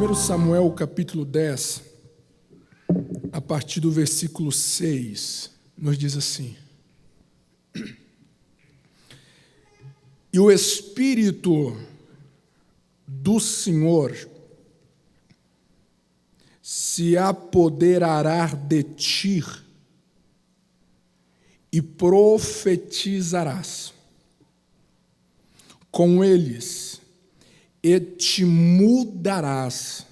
1 Samuel, capítulo 10, a partir do versículo 6, nos diz assim: E o Espírito do Senhor se apoderará de ti e profetizarás com eles e te mudarás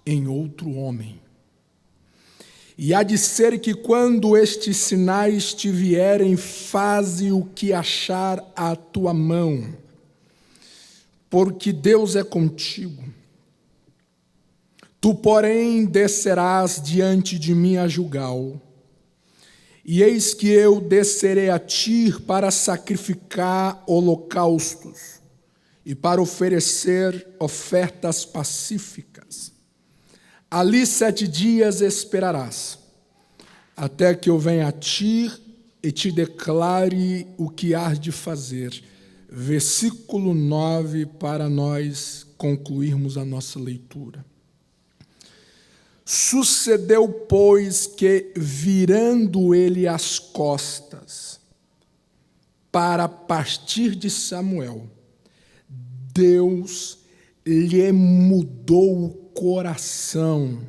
em outro homem. E há de ser que quando estes sinais te vierem, faze o que achar à tua mão, porque Deus é contigo. Tu, porém, descerás diante de mim a Gilgal, e eis que eu descerei a ti para sacrificar holocaustos e para oferecer ofertas pacíficas. Ali 7 dias esperarás, até que eu venha a ti e te declare o que hás de fazer. Versículo 9, para nós concluirmos a nossa leitura. Sucedeu, pois, que, virando ele as costas para partir de Samuel, Deus lhe mudou o coração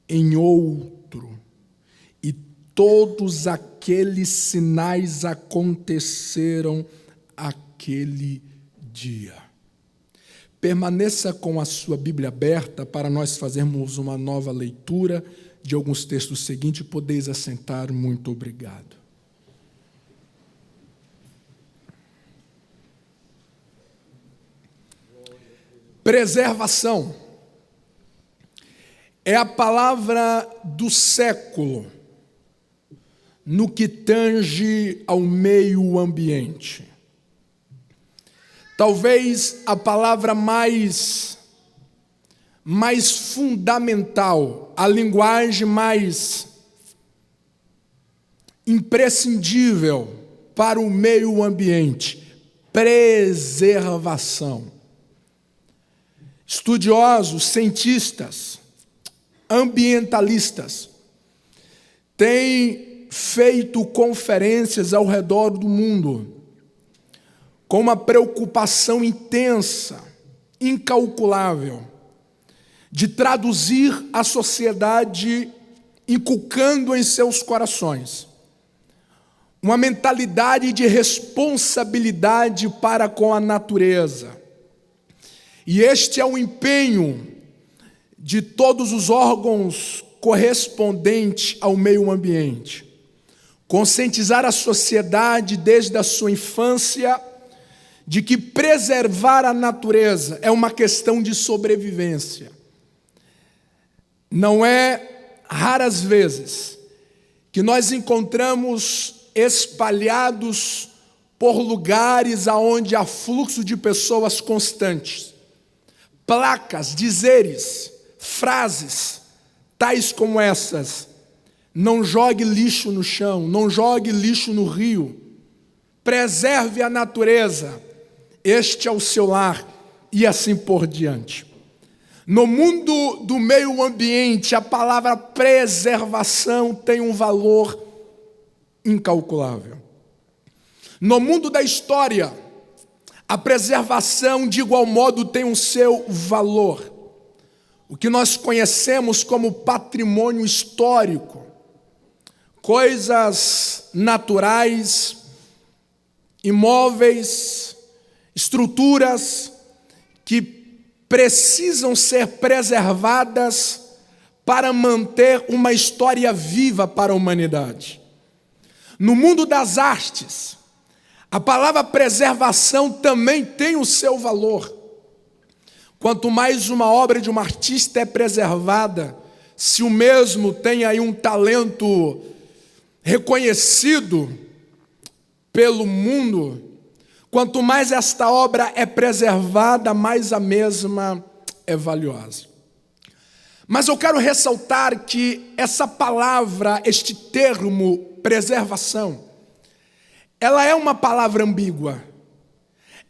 em outro, e todos aqueles sinais aconteceram aquele dia. Permaneça com a sua Bíblia aberta para nós fazermos uma nova leitura de alguns textos seguintes. Podeis assentar. Muito obrigado. Preservação é a palavra do século no que tange ao meio ambiente. Talvez a palavra mais fundamental, a linguagem mais imprescindível para o meio ambiente: preservação. Estudiosos, cientistas, ambientalistas têm feito conferências ao redor do mundo com uma preocupação intensa, incalculável, de traduzir a sociedade, inculcando em seus corações uma mentalidade de responsabilidade para com a natureza. E este é o empenho de todos os órgãos correspondentes ao meio ambiente. Conscientizar a sociedade desde a sua infância de que preservar a natureza é uma questão de sobrevivência. Não é raras vezes que nós encontramos espalhados por lugares aonde há fluxo de pessoas constantes, placas, dizeres, frases, tais como essas: não jogue lixo no chão, não jogue lixo no rio, preserve a natureza, este é o seu lar, e assim por diante. No mundo do meio ambiente, a palavra preservação tem um valor incalculável. No mundo da história, a preservação, de igual modo, tem o seu valor. O que nós conhecemos como patrimônio histórico, coisas naturais, imóveis, estruturas que precisam ser preservadas para manter uma história viva para a humanidade. No mundo das artes, a palavra preservação também tem o seu valor. Quanto mais uma obra de um artista é preservada, se o mesmo tem aí um talento reconhecido pelo mundo, quanto mais esta obra é preservada, mais a mesma é valiosa. Mas eu quero ressaltar que essa palavra, este termo preservação, ela é uma palavra ambígua.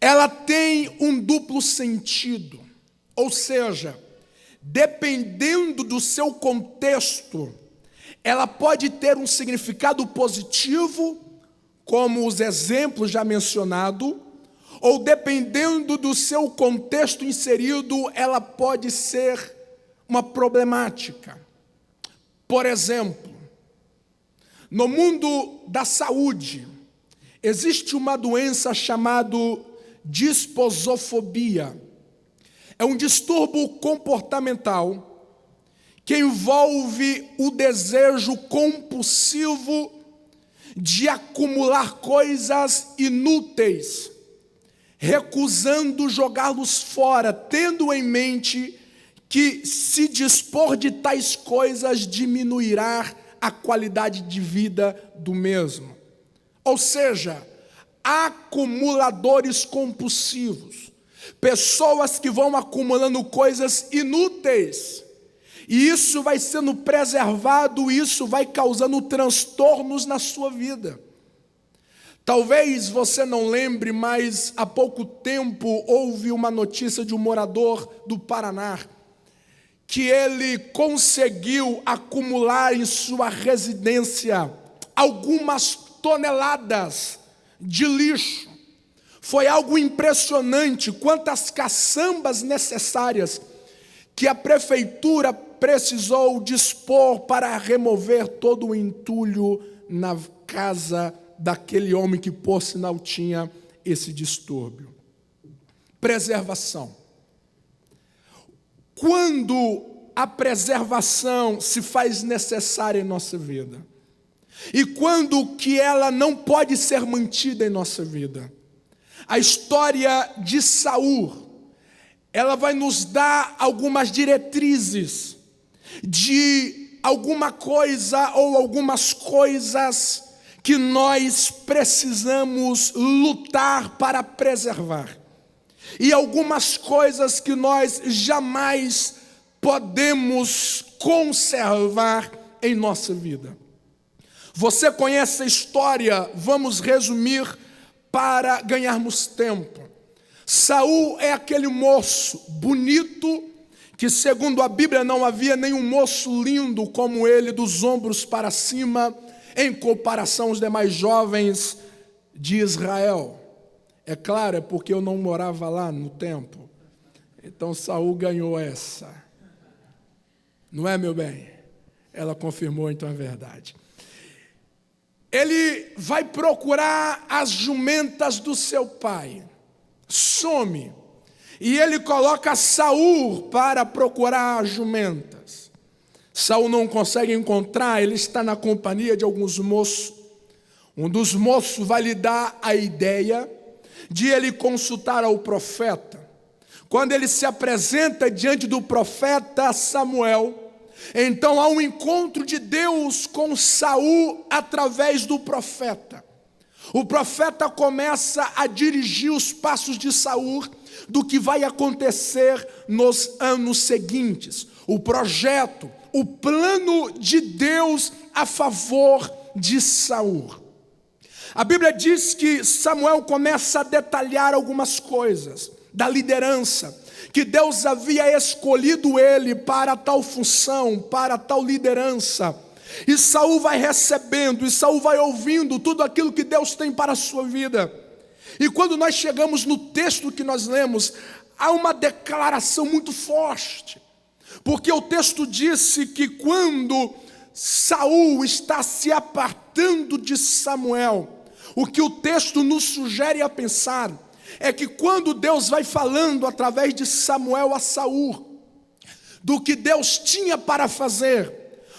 Ela tem um duplo sentido. Ou seja, dependendo do seu contexto, ela pode ter um significado positivo, como os exemplos já mencionados, ou dependendo do seu contexto inserido, ela pode ser uma problemática. Por exemplo, no mundo da saúde, existe uma doença chamada disposofobia. É um distúrbio comportamental que envolve o desejo compulsivo de acumular coisas inúteis, recusando jogá-los fora, tendo em mente que se dispor de tais coisas diminuirá a qualidade de vida do mesmo. Ou seja, acumuladores compulsivos, pessoas que vão acumulando coisas inúteis, e isso vai sendo preservado, isso vai causando transtornos na sua vida. Talvez você não lembre, mas há pouco tempo houve uma notícia de um morador do Paraná, que ele conseguiu acumular em sua residência algumas toneladas de lixo. Foi algo impressionante, quantas caçambas necessárias que a prefeitura precisou dispor para remover todo o entulho na casa daquele homem que, por sinal, tinha esse distúrbio. Preservação. Quando a preservação se faz necessária em nossa vida, e quando que ela não pode ser mantida em nossa vida. A história de Saul, ela vai nos dar algumas diretrizes de alguma coisa ou algumas coisas que nós precisamos lutar para preservar. E algumas coisas que nós jamais podemos conservar em nossa vida. Você conhece a história, vamos resumir para ganharmos tempo. Saul é aquele moço bonito, que segundo a Bíblia não havia nenhum moço lindo como ele, dos ombros para cima, em comparação aos demais jovens de Israel. É claro, é porque eu não morava lá no tempo. Então Saul ganhou essa. Não é, meu bem? Ela confirmou então a verdade. Ele vai procurar as jumentas do seu pai. Some. E ele coloca Saul para procurar as jumentas. Saul não consegue encontrar, ele está na companhia de alguns moços. Um dos moços vai lhe dar a ideia de ele consultar ao profeta. Quando ele se apresenta diante do profeta Samuel, então há um encontro de Deus com Saul através do profeta. O profeta começa a dirigir os passos de Saul do que vai acontecer nos anos seguintes. O projeto, o plano de Deus a favor de Saul. A Bíblia diz que Samuel começa a detalhar algumas coisas da liderança, que Deus havia escolhido ele para tal função, para tal liderança. E Saul vai recebendo, e Saul vai ouvindo tudo aquilo que Deus tem para a sua vida. E quando nós chegamos no texto que nós lemos, há uma declaração muito forte. Porque o texto disse que quando Saul está se apartando de Samuel, o que o texto nos sugere a pensar é que quando Deus vai falando através de Samuel a Saul do que Deus tinha para fazer,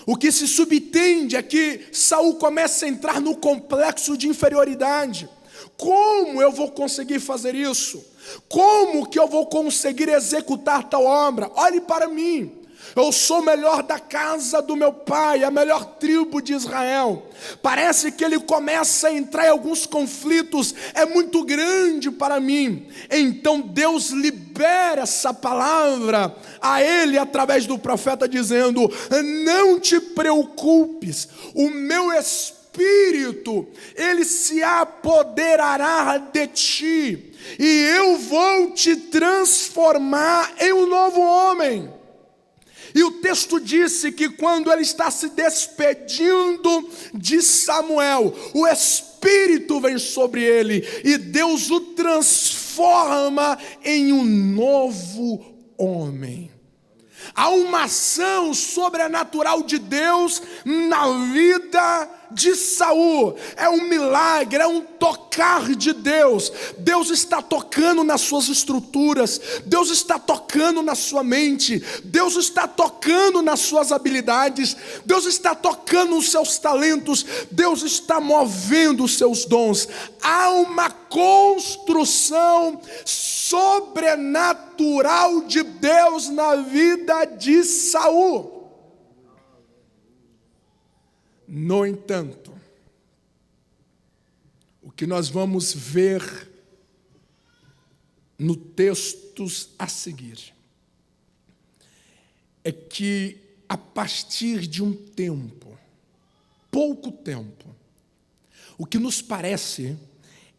o que se subentende é que Saul começa a entrar no complexo de inferioridade. Como eu vou conseguir fazer isso? Como que eu vou conseguir executar tal obra? Olhe para mim. Eu sou o melhor da casa do meu pai, a melhor tribo de Israel. Parece que ele começa a entrar em alguns conflitos, é muito grande para mim. Então Deus libera essa palavra a ele através do profeta dizendo: não te preocupes, o meu Espírito Espírito, ele se apoderará de ti, e eu vou te transformar em um novo homem. E o texto disse que quando ele está se despedindo de Samuel, o Espírito vem sobre ele, e Deus o transforma em um novo homem. Há uma ação sobrenatural de Deus na vida de Saul. É um milagre, é um tocar de Deus. Deus está tocando nas suas estruturas, Deus está tocando na sua mente, Deus está tocando nas suas habilidades, Deus está tocando nos seus talentos, Deus está movendo os seus dons. Há uma construção sobrenatural de Deus na vida de Saul. No entanto, o que nós vamos ver no textos a seguir é que a partir de um tempo, pouco tempo, o que nos parece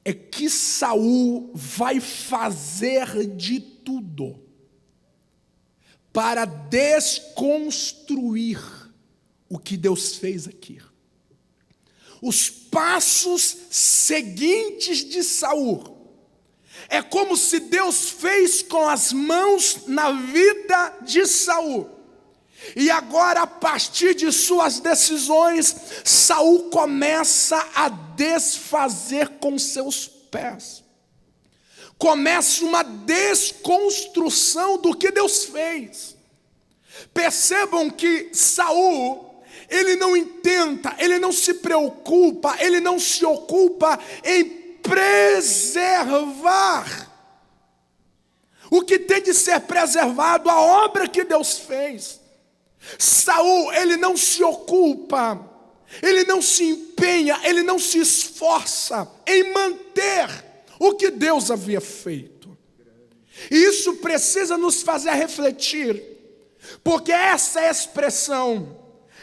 é que Saul vai fazer de tudo para desconstruir o que Deus fez aqui. Os passos seguintes de Saul é como se Deus fez com as mãos na vida de Saul. E agora, a partir de suas decisões, Saul começa a desfazer com seus pés. Começa uma desconstrução do que Deus fez. Percebam que Saul, ele não intenta, ele não se preocupa, ele não se ocupa em preservar o que tem de ser preservado, a obra que Deus fez. Saul, ele não se ocupa, ele não se empenha, ele não se esforça em manter o que Deus havia feito. E isso precisa nos fazer refletir, porque essa expressão,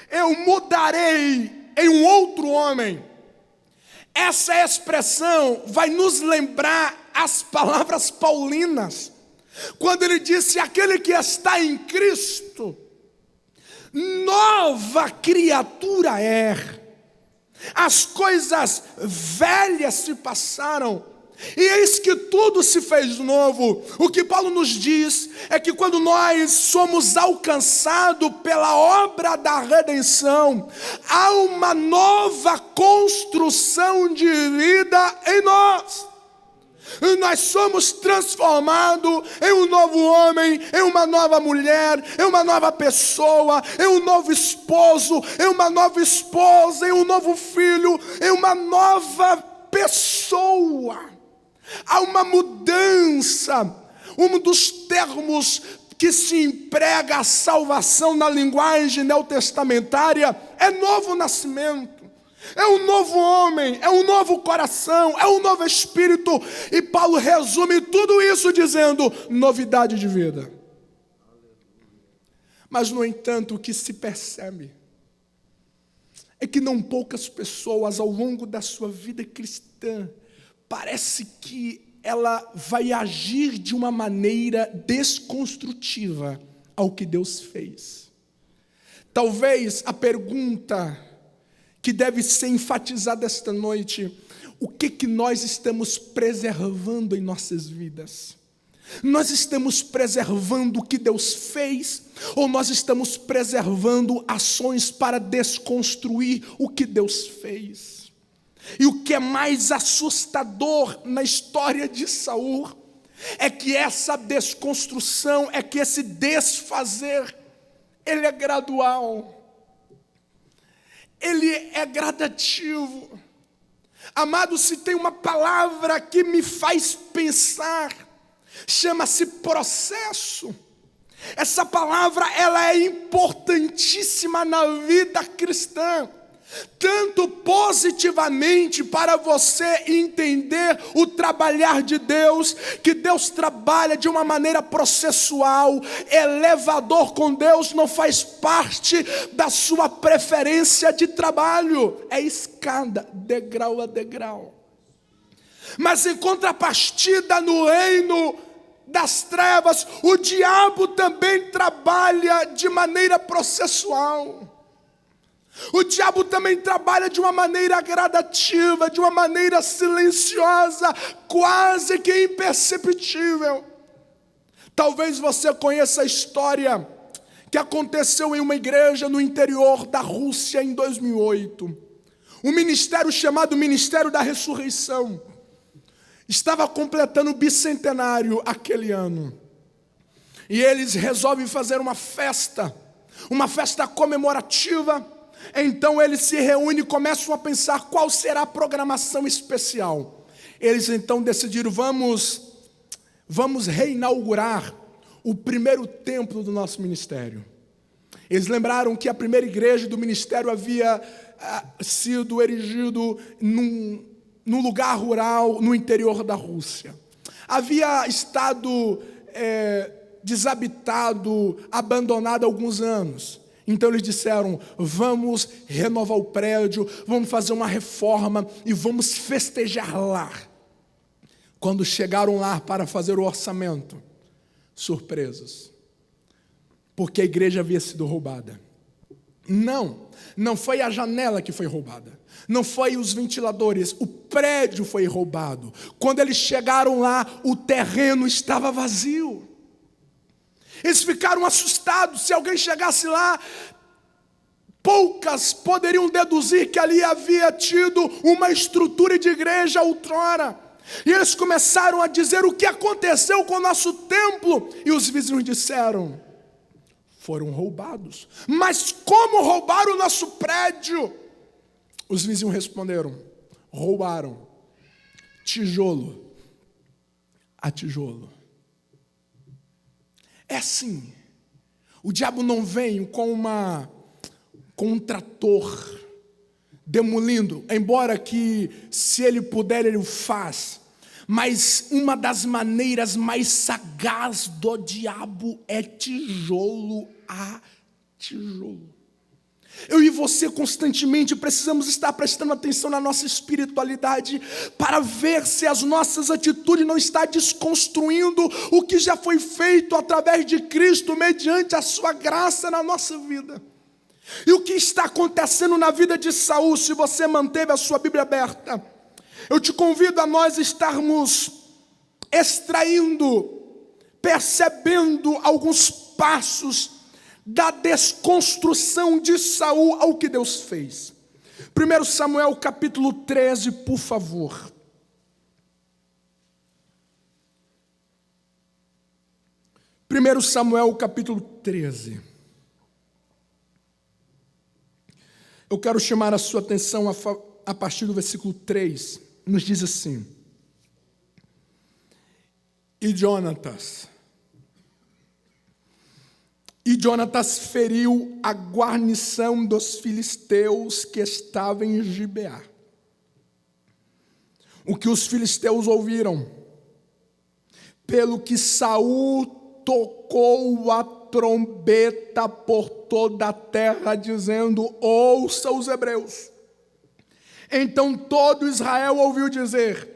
eu mudarei em um outro homem, essa expressão vai nos lembrar as palavras paulinas, quando ele disse: aquele que está em Cristo, nova criatura é, as coisas velhas se passaram, e eis que tudo se fez novo. O que Paulo nos diz é que quando nós somos alcançados pela obra da redenção, há uma nova construção de vida em nós. Nós somos transformados em um novo homem, em uma nova mulher, em uma nova pessoa, em um novo esposo, em uma nova esposa, em um novo filho, em uma nova pessoa. Há uma mudança. Um dos termos que se emprega a salvação na linguagem neotestamentária é novo nascimento. É um novo homem, é um novo coração, é um novo espírito. E Paulo resume tudo isso dizendo: novidade de vida. Mas, no entanto, o que se percebe é que não poucas pessoas ao longo da sua vida cristã, parece que ela vai agir de uma maneira desconstrutiva ao que Deus fez. Talvez a pergunta que deve ser enfatizada esta noite: o que nós estamos preservando em nossas vidas? Nós estamos preservando o que Deus fez, ou nós estamos preservando ações para desconstruir o que Deus fez? E o que é mais assustador na história de Saul é que essa desconstrução, é que esse desfazer, ele é gradual. Ele é gradativo. Amado, se tem uma palavra que me faz pensar, chama-se processo. Essa palavra, ela é importantíssima na vida cristã. tanto positivamente para você entender o trabalhar de Deus, que Deus trabalha de uma maneira processual. Elevador com Deus não faz parte da sua preferência de trabalho, é escada, degrau a degrau. Mas em contrapartida, no reino das trevas, o diabo também trabalha de maneira processual. O diabo também trabalha de uma maneira gradativa, de uma maneira silenciosa, quase que imperceptível. Talvez você conheça a história que aconteceu em uma igreja no interior da Rússia em 2008. Um ministério chamado Ministério da Ressurreição estava completando o bicentenário aquele ano. E eles resolvem fazer uma festa comemorativa. Então eles se reúnem e começam a pensar qual será a programação especial. Eles então decidiram, vamos reinaugurar o primeiro templo do nosso ministério. Eles lembraram que a primeira igreja do ministério havia sido erigido num lugar rural no interior da Rússia. Havia estado desabitado, abandonado há alguns anos. Então eles disseram, vamos renovar o prédio, vamos fazer uma reforma e vamos festejar lá. Quando chegaram lá para fazer o orçamento, surpresos, porque a igreja havia sido roubada. Não foi a janela que foi roubada, não foi os ventiladores, o prédio foi roubado. Quando eles chegaram lá, o terreno estava vazio. Eles ficaram assustados. Se alguém chegasse lá, poucas poderiam deduzir que ali havia tido uma estrutura de igreja outrora. E eles começaram a dizer, o que aconteceu com o nosso templo? E os vizinhos disseram, foram roubados. Mas como roubaram o nosso prédio? Os vizinhos responderam, roubaram tijolo a tijolo. É assim, o diabo não vem com um trator demolindo, embora que se ele puder ele o faz, mas uma das maneiras mais sagaz do diabo é tijolo a tijolo. Eu e você constantemente precisamos estar prestando atenção na nossa espiritualidade para ver se as nossas atitudes não estão desconstruindo o que já foi feito através de Cristo, mediante a sua graça na nossa vida. E o que está acontecendo na vida de Saul, se você manteve a sua Bíblia aberta, eu te convido a nós estarmos extraindo, percebendo alguns passos da desconstrução de Saul ao que Deus fez. 1 Samuel capítulo 13, por favor. Primeiro Samuel capítulo 13. Eu quero chamar a sua atenção a partir do versículo 3. Nos diz assim: E Jonatas feriu a guarnição dos filisteus que estava em Gibeá. O que os filisteus ouviram, pelo que Saul tocou a trombeta por toda a terra, dizendo, ouça os hebreus. Então todo Israel ouviu dizer,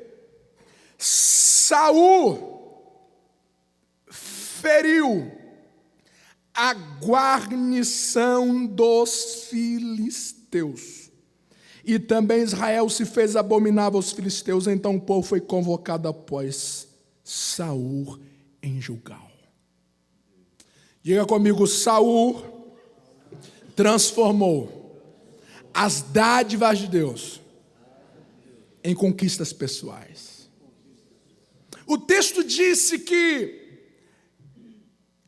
Saul feriu a guarnição dos filisteus. E também Israel se fez abominável aos filisteus. Então o povo foi convocado após Saul em Gilgal. Diga comigo, Saul transformou as dádivas de Deus em conquistas pessoais. O texto disse que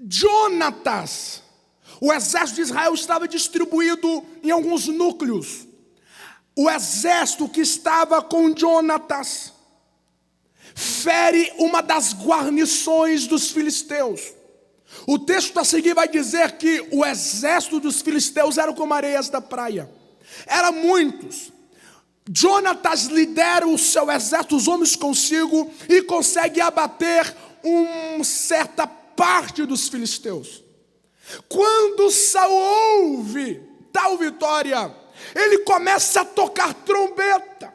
Jonatas, o exército de Israel estava distribuído em alguns núcleos. O exército que estava com Jonatas fere uma das guarnições dos filisteus. O texto a seguir vai dizer que o exército dos filisteus era como areias da praia. Eram muitos. Jonatas lidera o seu exército, os homens consigo, e consegue abater uma certa parte dos filisteus. Quando Saul ouve tal vitória, ele começa a tocar trombeta.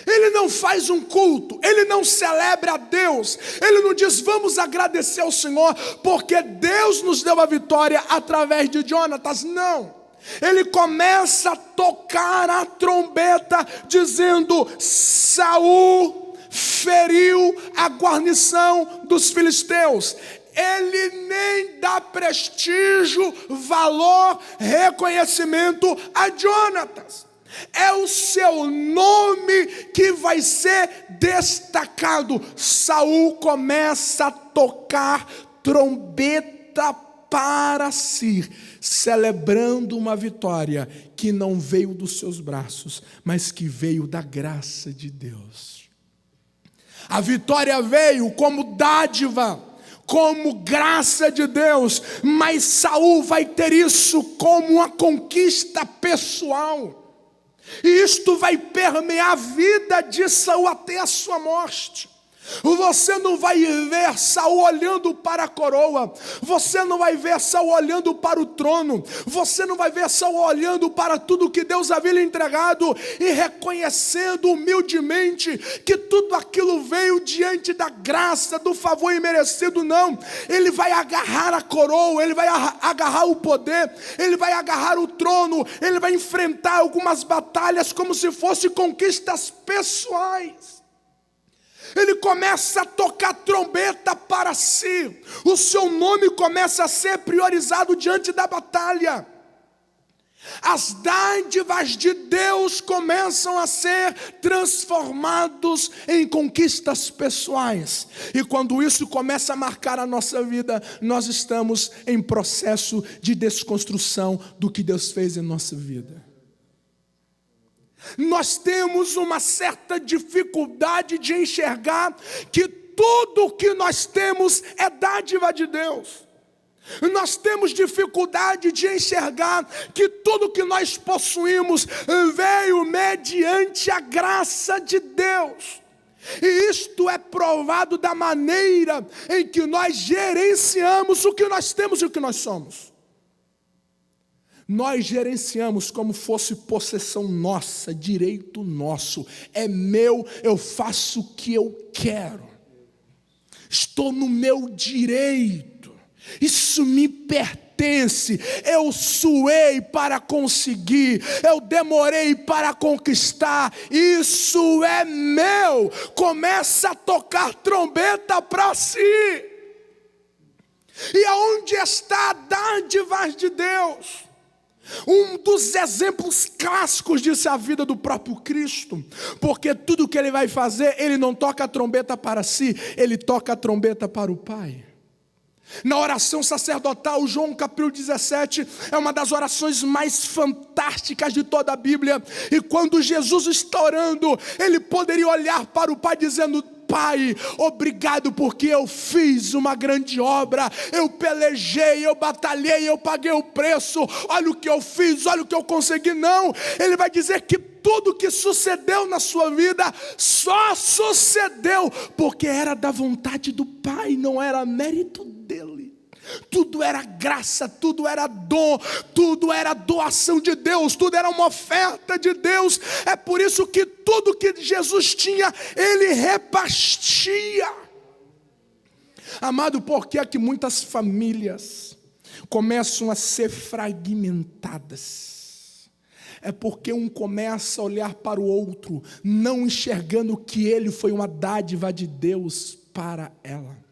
Ele não faz um culto, ele não celebra a Deus, ele não diz vamos agradecer ao Senhor, porque Deus nos deu a vitória através de Jonatas, não. Ele começa a tocar a trombeta, dizendo: Saul feriu a guarnição dos filisteus. Ele nem dá prestígio, valor, reconhecimento a Jonatas. É o seu nome que vai ser destacado. Saul começa a tocar trombeta para si, celebrando uma vitória que não veio dos seus braços, mas que veio da graça de Deus. A vitória veio como dádiva, como graça de Deus, mas Saul vai ter isso como uma conquista pessoal. E isto vai permear a vida de Saul até a sua morte. Você não vai ver Saul olhando para a coroa, você não vai ver Saul olhando para o trono, você não vai ver Saul olhando para tudo que Deus havia lhe entregado e reconhecendo humildemente que tudo aquilo veio diante da graça, do favor imerecido, não. Ele vai agarrar a coroa, ele vai agarrar o poder, ele vai agarrar o trono, ele vai enfrentar algumas batalhas como se fossem conquistas pessoais. Ele começa a tocar trombeta para si. O seu nome começa a ser priorizado diante da batalha. As dádivas de Deus começam a ser transformados em conquistas pessoais. E quando isso começa a marcar a nossa vida, nós estamos em processo de desconstrução do que Deus fez em nossa vida. Nós temos uma certa dificuldade de enxergar que tudo o que nós temos é dádiva de Deus. Nós temos dificuldade de enxergar que tudo que nós possuímos veio mediante a graça de Deus. E isto é provado da maneira em que nós gerenciamos o que nós temos e o que nós somos. Nós gerenciamos como fosse possessão nossa, direito nosso. É meu, eu faço o que eu quero. Estou no meu direito. Isso me pertence. Eu suei para conseguir. Eu demorei para conquistar. Isso é meu. Começa a tocar trombeta para si. E aonde está a dádiva de Deus? Um dos exemplos clássicos disso é a vida do próprio Cristo, porque tudo que ele vai fazer, ele não toca a trombeta para si, ele toca a trombeta para o Pai. Na oração sacerdotal, João capítulo 17, é uma das orações mais fantásticas de toda a Bíblia, e quando Jesus está orando, ele poderia olhar para o Pai dizendo: Pai, obrigado porque eu fiz uma grande obra, eu pelejei, eu batalhei, eu paguei o preço, olha o que eu fiz, olha o que eu consegui. Não, ele vai dizer que tudo que sucedeu na sua vida só sucedeu porque era da vontade do Pai, não era mérito dele. Tudo era graça, tudo era dom, tudo era doação de Deus, tudo era uma oferta de Deus. É por isso que tudo que Jesus tinha, ele repartia. Amado, por que é que muitas famílias começam a ser fragmentadas? É porque um começa a olhar para o outro, não enxergando que ele foi uma dádiva de Deus para ela.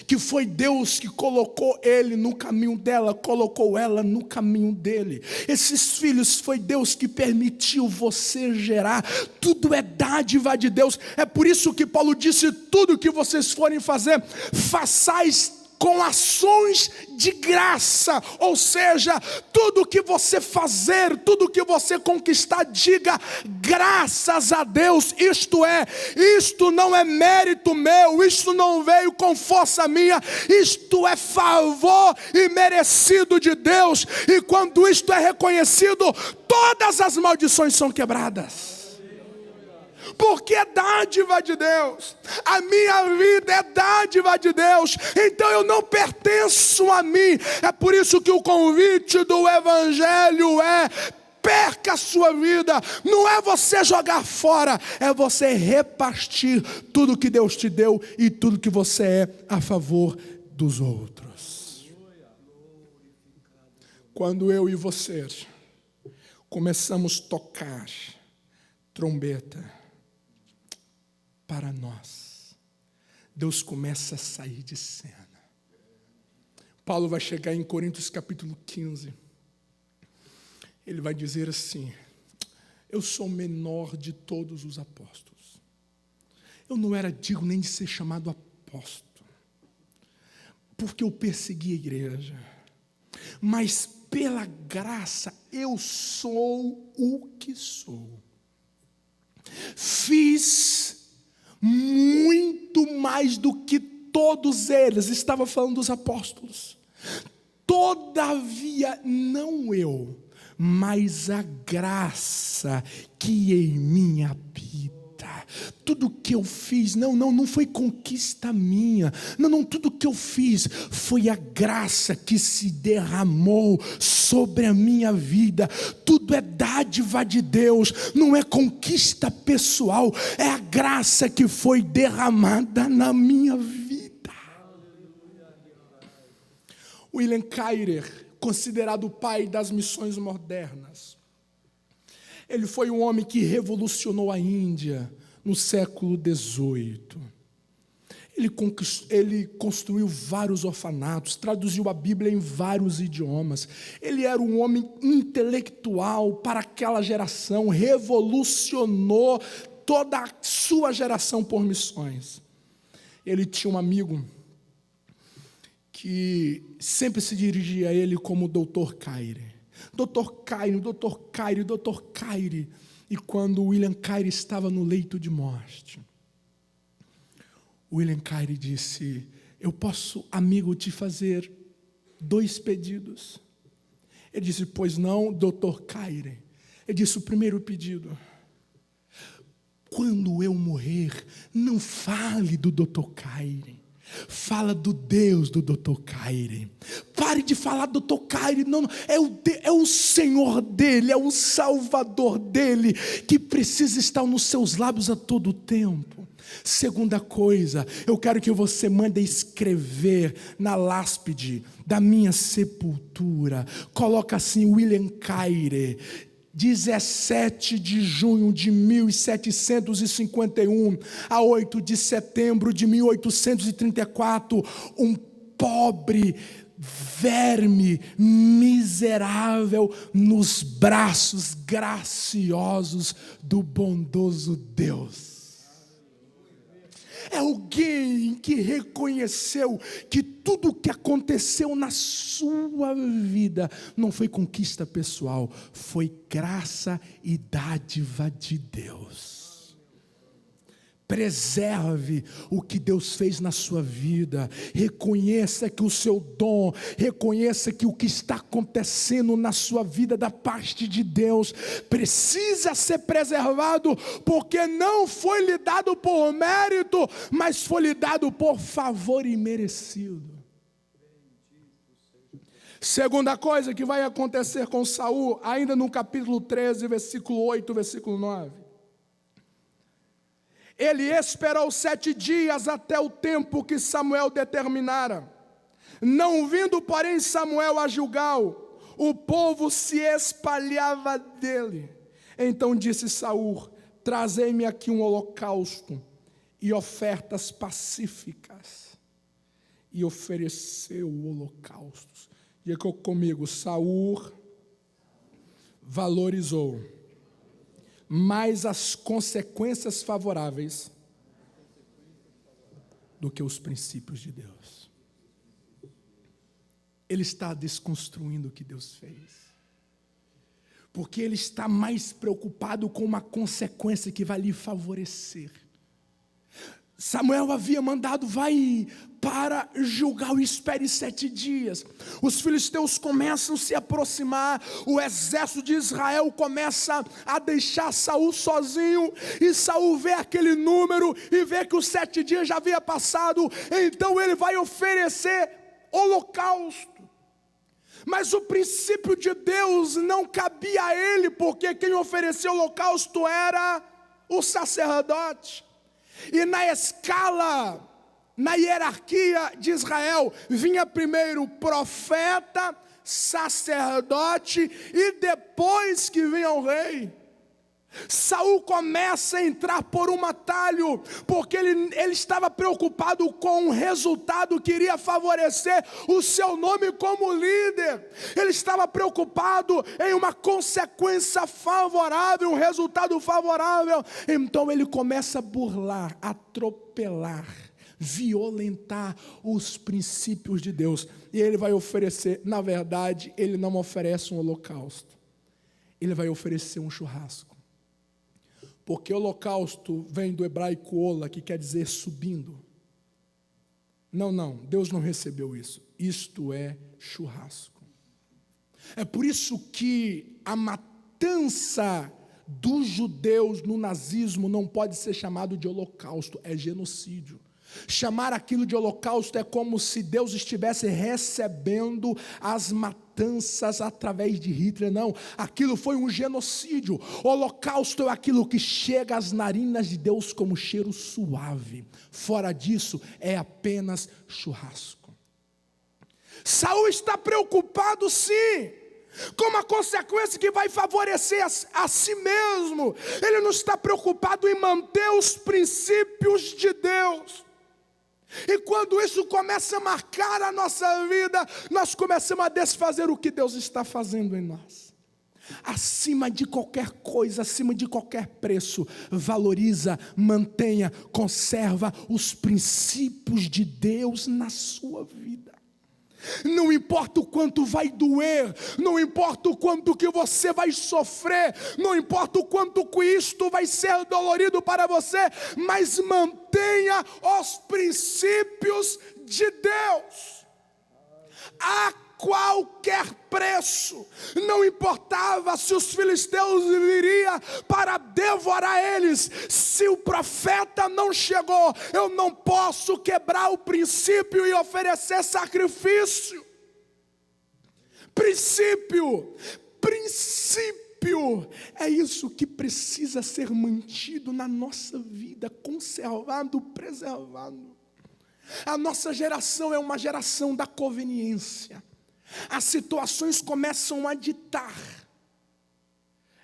Que foi Deus que colocou ele no caminho dela, colocou ela no caminho dele. Esses filhos foi Deus que permitiu você gerar. Tudo é dádiva de Deus. É por isso que Paulo disse: tudo que vocês forem fazer, façais com ações de graça. Ou seja, tudo que você fazer, tudo que você conquistar, diga graças a Deus. Isto não é mérito meu, isto não veio com força minha, isto é favor imerecido de Deus. E quando isto é reconhecido, todas as maldições são quebradas. Porque é dádiva de Deus, a minha vida é dádiva de Deus, então eu não pertenço a mim. É por isso que o convite do Evangelho é: perca a sua vida. Não é você jogar fora, é você repartir tudo que Deus te deu e tudo que você é a favor dos outros. Quando eu e você começamos a tocar trombeta para nós, Deus começa a sair de cena. Paulo vai chegar em Coríntios capítulo 15. Ele vai dizer assim: eu sou o menor de todos os apóstolos. Eu não era digno nem de ser chamado apóstolo, porque eu persegui a igreja. Mas pela graça eu sou o que sou. Fiz muito mais do que todos eles. Estava falando dos apóstolos. Todavia, não eu, mas a graça que em mim habita. Tudo que eu fiz, não foi conquista minha. Não, tudo que eu fiz foi a graça que se derramou sobre a minha vida. Tudo é dádiva de Deus, não é conquista pessoal, é a graça que foi derramada na minha vida. William Carey, considerado o pai das missões modernas, ele foi um homem que revolucionou a Índia no século XVIII. Ele construiu vários orfanatos, traduziu a Bíblia em vários idiomas. Ele era um homem intelectual para aquela geração, revolucionou toda a sua geração por missões. Ele tinha um amigo que sempre se dirigia a ele como Dr. Carey. Dr. Carey, Dr. Carey, Dr. Carey. E quando William Carey estava no leito de morte, William Carey disse: eu posso, amigo, te fazer 2 pedidos. Ele disse: pois não, Dr. Carey. Ele disse: o primeiro pedido: quando eu morrer, não fale do Dr. Carey. Fala do Deus do Dr. Carey. Pare de falar do Dr. Carey. Não, é o Senhor dele, é o Salvador dele, que precisa estar nos seus lábios a todo tempo. Segunda coisa, eu quero que você mande escrever na lápide da minha sepultura. Coloca assim: William Carey, 17 de junho de 1751 a 8 de setembro de 1834, um pobre verme miserável nos braços graciosos do bondoso Deus. É alguém que reconheceu que tudo o que aconteceu na sua vida não foi conquista pessoal, foi graça e dádiva de Deus. Preserve o que Deus fez na sua vida. Reconheça que o seu dom, reconheça que o que está acontecendo na sua vida da parte de Deus precisa ser preservado, porque não foi lhe dado por mérito, mas foi lhe dado por favor imerecido. Segunda coisa que vai acontecer com Saul, ainda no capítulo 13, versículo 8, versículo 9. Ele esperou 7 dias até o tempo que Samuel determinara. Não vindo, porém, Samuel a Gilgal, o povo se espalhava dele. Então disse Saul: trazei-me aqui um holocausto e ofertas pacíficas. E ofereceu holocaustos. Diga comigo: Saul valorizou mais as consequências favoráveis do que os princípios de Deus. ele está desconstruindo o que Deus fez. Porque ele está mais preocupado com uma consequência que vai lhe favorecer. Samuel havia mandado, vai para Gilgal e espere 7 dias. Os filisteus começam a se aproximar, o exército de Israel começa a deixar Saul sozinho, e Saul vê aquele número, e vê que os 7 dias já havia passado, então ele vai oferecer holocausto. Mas o princípio de Deus não cabia a ele, porque quem oferecia holocausto era o sacerdote. E na escala, na hierarquia de Israel, vinha primeiro profeta, sacerdote, e depois que vinha o rei. Saul começa a entrar por um atalho, porque ele estava preocupado com o resultado que iria favorecer o seu nome como líder. Ele estava preocupado em uma consequência favorável, um resultado favorável. Então ele começa a burlar, atropelar, violentar os princípios de Deus. E ele vai oferecer, na verdade, ele não oferece um holocausto, ele vai oferecer um churrasco. Porque holocausto vem do hebraico ola, que quer dizer subindo. Não, Deus não recebeu isso. Isto é churrasco. É por isso que a matança dos judeus no nazismo não pode ser chamado de holocausto, é genocídio. Chamar aquilo de holocausto é como se Deus estivesse recebendo as matanças através de Hitler. Não, aquilo foi um genocídio. Holocausto é aquilo que chega às narinas de Deus como cheiro suave. Fora disso, é apenas churrasco. Saul está preocupado, sim, com uma consequência que vai favorecer a si mesmo. Ele não está preocupado em manter os princípios de Deus. E quando isso começa a marcar a nossa vida, nós começamos a desfazer o que Deus está fazendo em nós. Acima de qualquer coisa, acima de qualquer preço, valoriza, mantenha, conserva os princípios de Deus na sua vida. Não importa o quanto vai doer, não importa o quanto que você vai sofrer, não importa o quanto que isto vai ser dolorido para você, mas mantenha os princípios de Deus. A qualquer preço, não importava se os filisteus viriam para devorar eles, se o profeta não chegou, eu não posso quebrar o princípio e oferecer sacrifício. Princípio, é isso que precisa ser mantido na nossa vida, conservado, preservado. A nossa geração é uma geração da conveniência. As situações começam a ditar.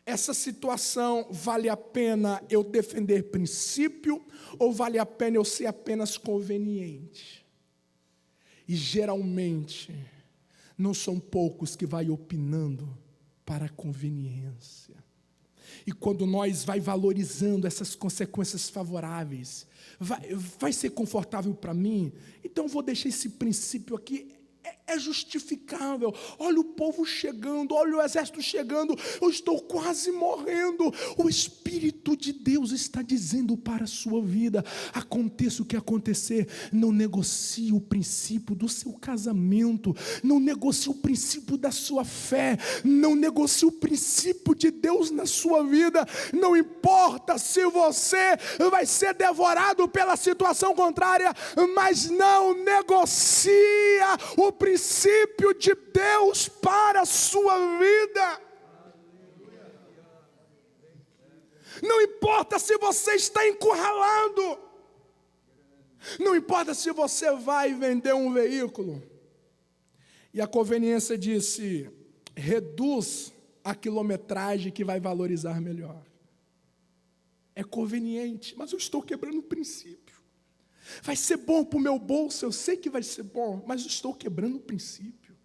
Essa situação, vale a pena eu defender princípio ou vale a pena eu ser apenas conveniente? E geralmente, não são poucos que vai opinando para a conveniência. E quando nós vai valorizando essas consequências favoráveis, vai ser confortável para mim, então vou deixar esse princípio aqui. É justificável. Olha o povo chegando, olha o exército chegando, eu estou quase morrendo. O Espírito de Deus está dizendo para a sua vida: aconteça o que acontecer, não negocie o princípio do seu casamento, não negocie o princípio da sua fé, não negocie o princípio de Deus na sua vida. Não importa se você vai ser devorado pela situação contrária, mas não negocia o princípio de Deus para a sua vida. Não importa se você está encurralado, não importa se você vai vender um veículo e a conveniência disse: reduz a quilometragem que vai valorizar melhor. É conveniente, mas eu estou quebrando o princípio. Vai ser bom para o meu bolso, eu sei que vai ser bom, mas eu estou quebrando o princípio.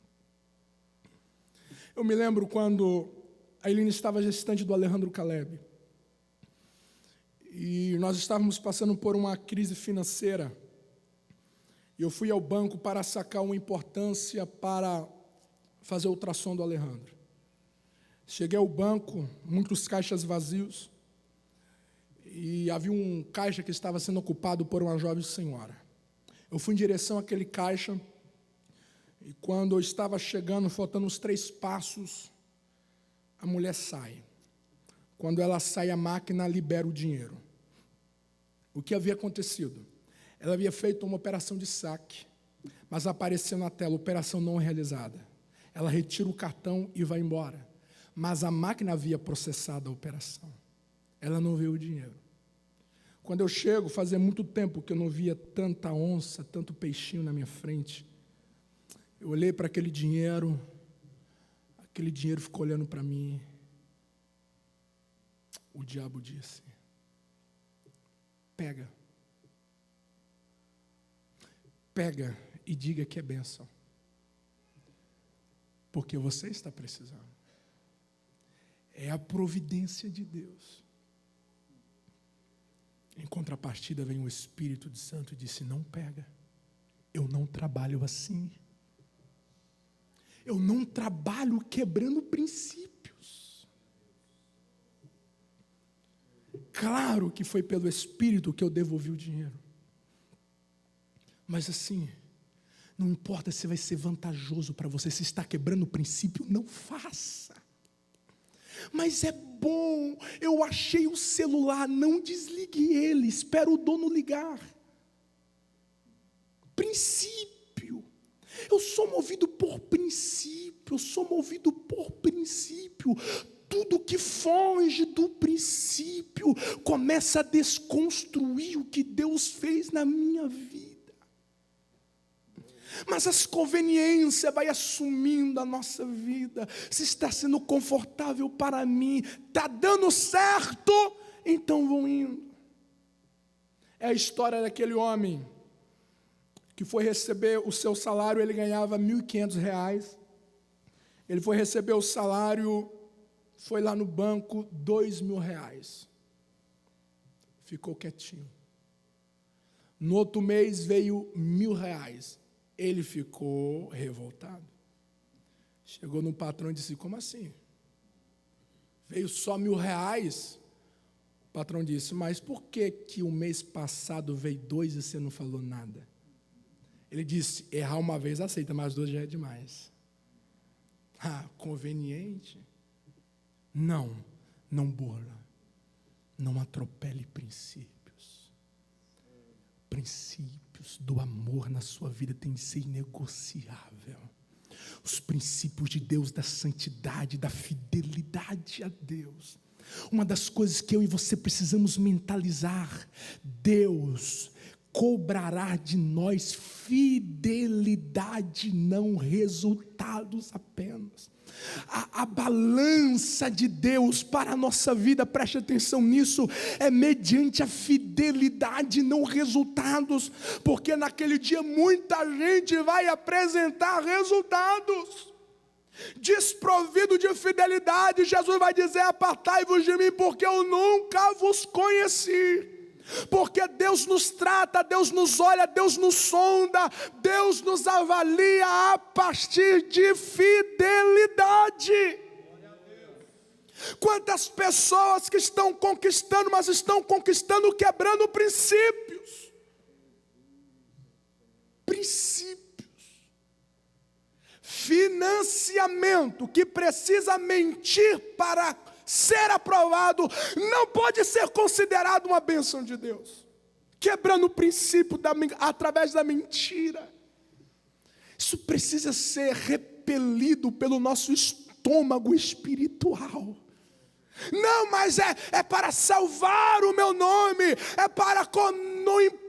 Eu me lembro quando a Eline estava gestante do Alejandro Caleb. E nós estávamos passando por uma crise financeira. E eu fui ao banco para sacar uma importância para fazer o ultrassom do Alejandro. Cheguei ao banco, muitos caixas vazios, e havia um caixa que estava sendo ocupado por uma jovem senhora. Eu fui em direção àquele caixa, e quando eu estava chegando, faltando uns 3 passos, a mulher sai. Quando ela sai, a máquina libera o dinheiro. O que havia acontecido? Ela havia feito uma operação de saque, mas apareceu na tela, operação não realizada. Ela retira o cartão e vai embora. Mas a máquina havia processado a operação. Ela não viu o dinheiro. Quando eu chego, fazia muito tempo que eu não via tanta onça, tanto peixinho na minha frente. Eu olhei para aquele dinheiro ficou olhando para mim. O diabo disse: pega e diga que é bênção, porque você está precisando. É a providência de Deus. Em contrapartida vem o Espírito Santo e disse: não pega, eu não trabalho assim. Eu não trabalho quebrando princípios. Claro que foi pelo Espírito que eu devolvi o dinheiro. Mas assim, não importa se vai ser vantajoso para você, se está quebrando o princípio, não faça. Mas é bom, eu achei o celular, não desligue ele, espera o dono ligar. Princípio. Eu sou movido por princípio, Tudo que foge do princípio começa a desconstruir o que Deus fez na minha vida. Mas as conveniências vai assumindo a nossa vida. Se está sendo confortável para mim, está dando certo, então vão indo. É a história daquele homem que foi receber o seu salário, ele ganhava R$1.500. Ele foi receber o salário, foi lá no banco, R$2.000. Ficou quietinho. No outro mês veio R$1.000. Ele ficou revoltado. Chegou no patrão e disse: como assim? Veio só R$1.000? O patrão disse: mas por que o mês passado veio 2 e você não falou nada? Ele disse: errar uma vez aceita, mas 2 já é demais. Conveniente? Não burla. Não atropele princípios. Princípios do amor na sua vida tem de ser inegociável. Os princípios de Deus, da santidade, da fidelidade a Deus. Uma das coisas que eu e você precisamos mentalizar: Deus cobrará de nós fidelidade, não resultados apenas. A balança de Deus para a nossa vida, preste atenção nisso, é mediante a fidelidade, não resultados, porque naquele dia muita gente vai apresentar resultados. Desprovido de fidelidade, Jesus vai dizer: apartai-vos de mim, porque eu nunca vos conheci. Porque Deus nos trata, Deus nos olha, Deus nos sonda, Deus nos avalia a partir de fidelidade. Quantas pessoas que estão conquistando, mas estão conquistando quebrando princípios. Financiamento que precisa mentir para ser aprovado, não pode ser considerado uma bênção de Deus. Quebrando o princípio através da mentira. Isso precisa ser repelido pelo nosso estômago espiritual. Não, mas é para salvar o meu nome, é para, não importa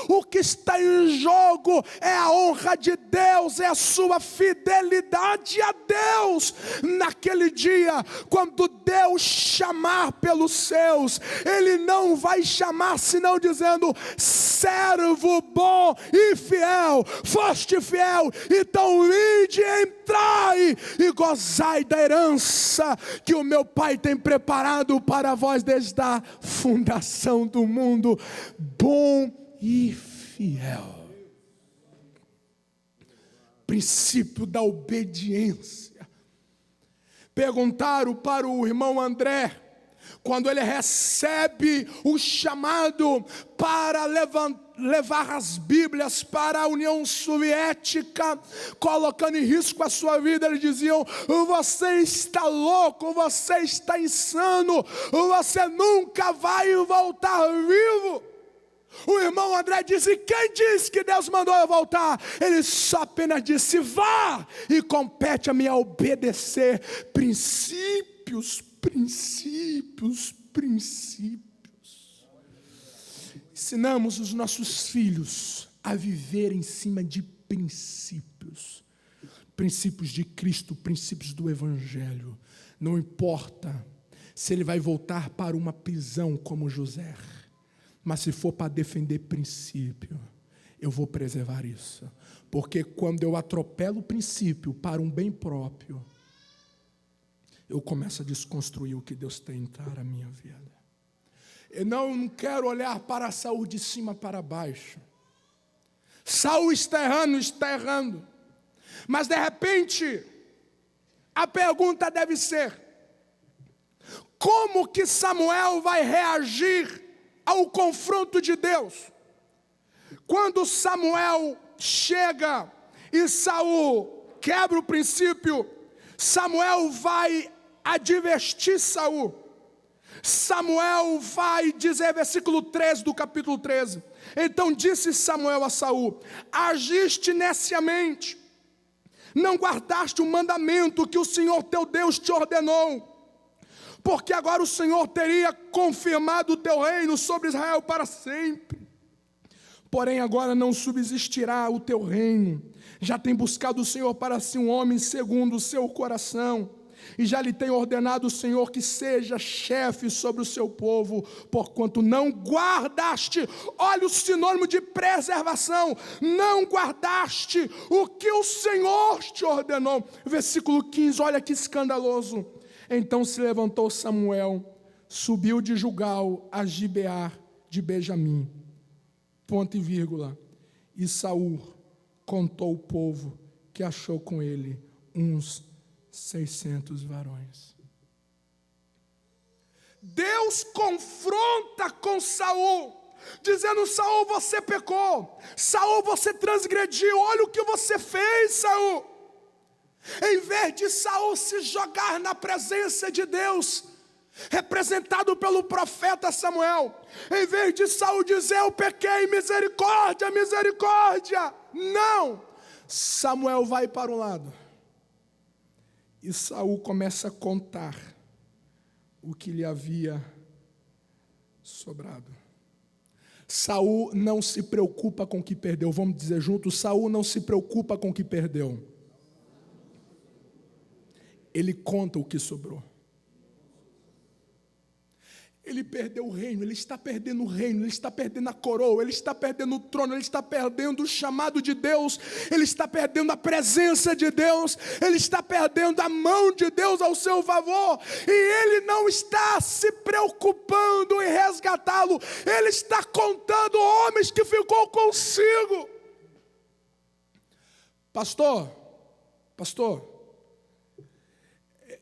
o que está em jogo, é a honra de Deus, é a sua fidelidade a Deus. Naquele dia, quando Deus chamar pelos seus, Ele não vai chamar senão dizendo: servo bom e fiel, foste fiel, então vinde, entrai e gozai da herança que o meu Pai tem preparado para vós desde a fundação do mundo. Bom e fiel. princípio da obediência. Perguntaram para o irmão André, quando ele recebe o chamado para levar as Bíblias para a União Soviética, colocando em risco a sua vida, eles diziam: você está louco, você está insano, você nunca vai voltar vivo. O irmão André disse: quem disse que Deus mandou eu voltar? Ele só apenas disse: vá, e compete a mim a obedecer princípios. Ensinamos os nossos filhos a viver em cima de princípios. Princípios de Cristo, princípios do Evangelho. Não importa se ele vai voltar para uma prisão como José, mas se for para defender princípio, eu vou preservar isso. Porque quando eu atropelo o princípio para um bem próprio, eu começo a desconstruir o que Deus tem para a minha vida. Eu não quero olhar para Saul de cima para baixo. Saul está errando. Mas de repente, a pergunta deve ser: como que Samuel vai reagir ao confronto de Deus? Quando Samuel chega e Saul quebra o princípio, Samuel vai advertir Saul. Samuel vai dizer, versículo 13 do capítulo 13: então disse Samuel a Saul: agiste neciamente, não guardaste o mandamento que o Senhor teu Deus te ordenou, porque agora o Senhor teria confirmado o teu reino sobre Israel para sempre. Porém agora não subsistirá o teu reino. Já tem buscado o Senhor para si um homem segundo o seu coração, e já lhe tem ordenado o Senhor que seja chefe sobre o seu povo, porquanto não guardaste, olha o sinônimo de preservação, não guardaste o que o Senhor te ordenou. Versículo 15, olha que escandaloso. Então se levantou Samuel, subiu de Gilgal a Gibeá de Benjamim, ponto e vírgula, e Saul contou o povo que achou com ele uns 600 varões. Deus confronta com Saul, dizendo: Saul, você pecou, Saul, você transgrediu, olha o que você fez, Saul. Em vez de Saul se jogar na presença de Deus, representado pelo profeta Samuel, em vez de Saul dizer: eu pequei, misericórdia, misericórdia, não, Samuel vai para um lado, e Saul começa a contar o que lhe havia sobrado. Saul não se preocupa com o que perdeu. Vamos dizer juntos: Saul não se preocupa com o que perdeu. Ele conta o que sobrou. Ele perdeu o reino, ele está perdendo o reino, ele está perdendo a coroa, ele está perdendo o trono, ele está perdendo o chamado de Deus, ele está perdendo a presença de Deus, ele está perdendo a mão de Deus ao seu favor, e ele não está se preocupando em resgatá-lo, ele está contando homens que ficou consigo. Pastor,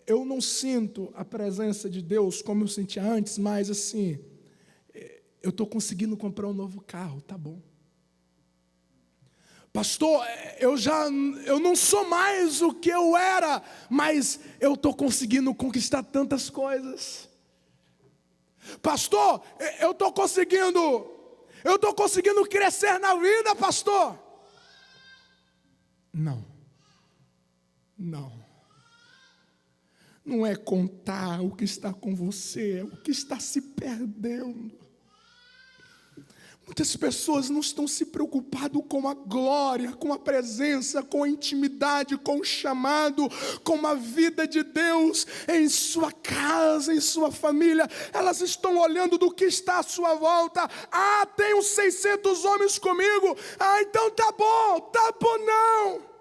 eu não sinto a presença de Deus como eu sentia antes, mas assim, eu estou conseguindo comprar um novo carro, tá bom. Pastor, eu não sou mais o que eu era, mas eu estou conseguindo conquistar tantas coisas. Pastor, eu estou conseguindo crescer na vida, pastor. Não é contar o que está com você, é o que está se perdendo. Muitas pessoas não estão se preocupando com a glória, com a presença, com a intimidade, com o chamado, com a vida de Deus em sua casa, em sua família. Elas estão olhando do que está à sua volta. Ah, tem uns 600 homens comigo. Ah, então tá bom não.